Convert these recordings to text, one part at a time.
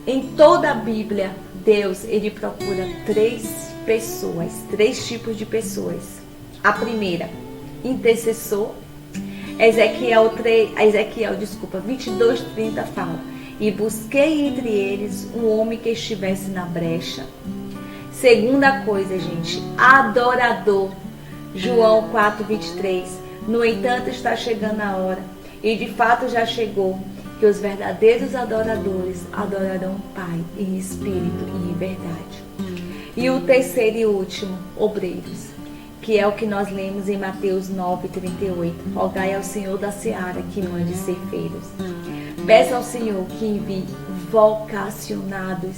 Em toda a Bíblia, Deus, ele procura três pessoas, três tipos de pessoas. A primeira, intercessor. Ezequiel 22:30 fala: e busquei entre eles um homem que estivesse na brecha. Segunda coisa, gente, adorador. João 4:23. No entanto, está chegando a hora, e de fato já chegou, que os verdadeiros adoradores adorarão o Pai em espírito e em verdade. E o terceiro e último, obreiros, que é o que nós lemos em Mateus 9:38. Rogai ao Senhor da seara que mande ceifeiros. Peça ao Senhor que envie vocacionados.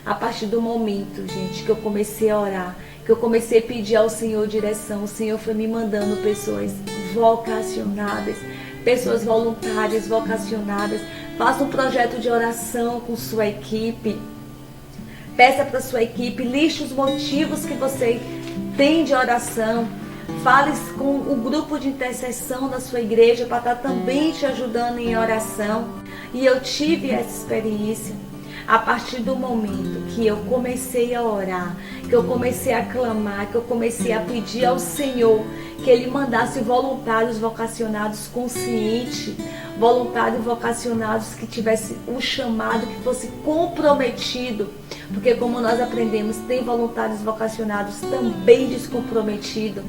A partir do momento, gente, que eu comecei a orar, que eu comecei a pedir ao Senhor direção, o Senhor foi me mandando pessoas vocacionadas, pessoas voluntárias, vocacionadas. Faça um projeto de oração com sua equipe. Peça para sua equipe, liste os motivos que você tem de oração. Fale com o grupo de intercessão da sua igreja para estar também te ajudando em oração. E eu tive essa experiência. A partir do momento que eu comecei a orar, que eu comecei a clamar, que eu comecei a pedir ao Senhor que Ele mandasse voluntários vocacionados conscientes, voluntários vocacionados que tivessem um chamado, que fosse comprometido, porque como nós aprendemos, tem voluntários vocacionados também descomprometidos.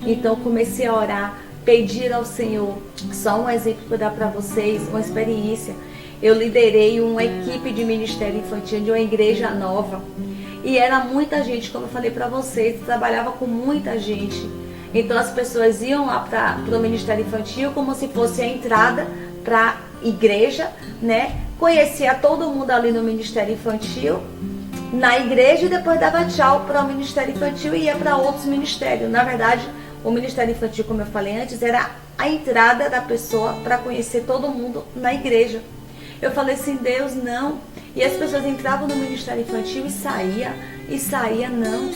Então comecei a orar, pedir ao Senhor. Só um exemplo para dar para vocês, uma experiência. Eu liderei uma equipe de ministério infantil de uma igreja nova. E era muita gente, como eu falei para vocês, trabalhava com muita gente. Então as pessoas iam lá para o ministério infantil como se fosse a entrada para a igreja, né? Conhecia todo mundo ali no ministério infantil, na igreja, e depois dava tchau para o ministério infantil e ia para outros ministérios. Na verdade, o ministério infantil, como eu falei antes, era a entrada da pessoa para conhecer todo mundo na igreja. Eu falei assim, Deus, não. E as pessoas entravam no ministério infantil e saía, não.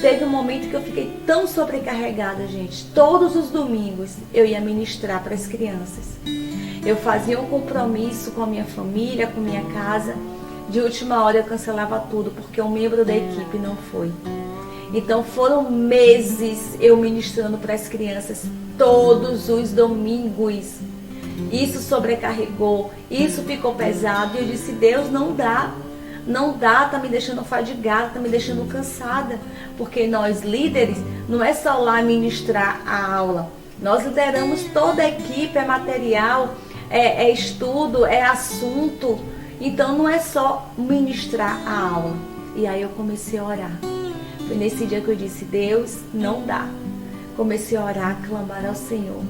Teve um momento que eu fiquei tão sobrecarregada, gente. Todos os domingos eu ia ministrar para as crianças. Eu fazia um compromisso com a minha família, com a minha casa. De última hora eu cancelava tudo, porque um membro da equipe não foi. Então foram meses eu ministrando para as crianças todos os domingos. Isso sobrecarregou, isso ficou pesado. E eu disse, Deus, não dá, tá me deixando fadigada, tá me deixando cansada. Porque nós líderes, não é só lá ministrar a aula. Nós lideramos toda a equipe, é material, é estudo, é assunto. Então não é só ministrar a aula. E aí eu comecei a orar. Foi nesse dia que eu disse, Deus, não dá. Comecei a orar, a clamar ao Senhor.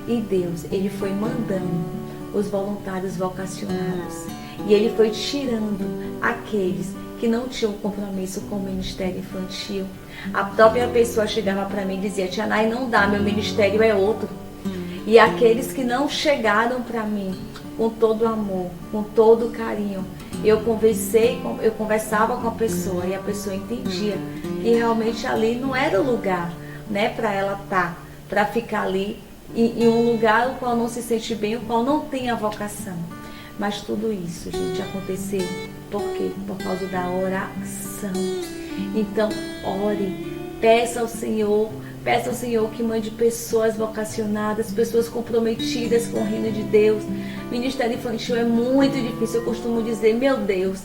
E Deus, Ele foi mandando os voluntários vocacionados. E Ele foi tirando aqueles que não tinham compromisso com o ministério infantil. A própria pessoa chegava para mim e dizia, Tia Nay, não dá, meu ministério é outro. E aqueles que não chegaram para mim com todo amor, com todo carinho, eu conversava com a pessoa e a pessoa entendia que realmente ali não era o lugar, né, para ela estar, para ficar ali em um lugar o qual não se sente bem, o qual não tem a vocação. Mas tudo isso, gente, aconteceu por quê? Por causa da oração. Então, ore, peça ao Senhor que mande pessoas vocacionadas, pessoas comprometidas com o reino de Deus. Ministério infantil é muito difícil, eu costumo dizer, meu Deus,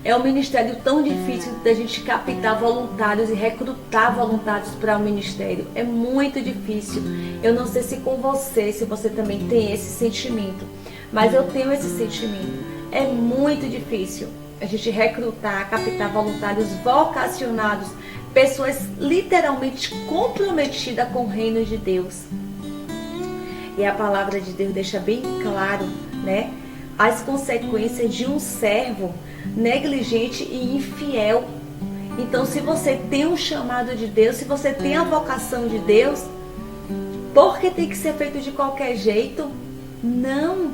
é um ministério tão difícil da gente captar voluntários e recrutar voluntários para o ministério. É muito difícil. Eu não sei se com você, se você também tem esse sentimento, mas eu tenho esse sentimento. É muito difícil a gente recrutar, captar voluntários vocacionados, pessoas literalmente comprometidas com o reino de Deus. E a palavra de Deus deixa bem claro, né, as consequências de um servo negligente e infiel. Então, se você tem um chamado de Deus, se você tem a vocação de Deus, porque tem que ser feito de qualquer jeito? Não.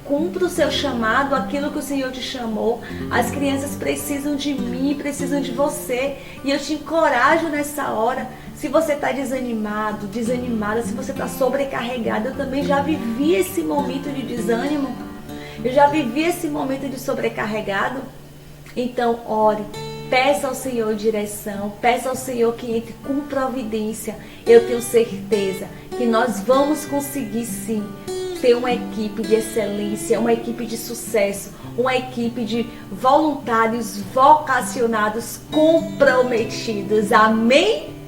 Cumpra o seu chamado, aquilo que o Senhor te chamou. As crianças precisam de mim, precisam de você. E eu te encorajo nessa hora. Se você está desanimado, desanimada, se você está sobrecarregado, eu também já vivi esse momento de desânimo. Eu já vivi esse momento de sobrecarregado. Então, ore, peça ao Senhor direção, peça ao Senhor que entre com providência. Eu tenho certeza que nós vamos conseguir sim ter uma equipe de excelência, uma equipe de sucesso, uma equipe de voluntários vocacionados comprometidos. Amém?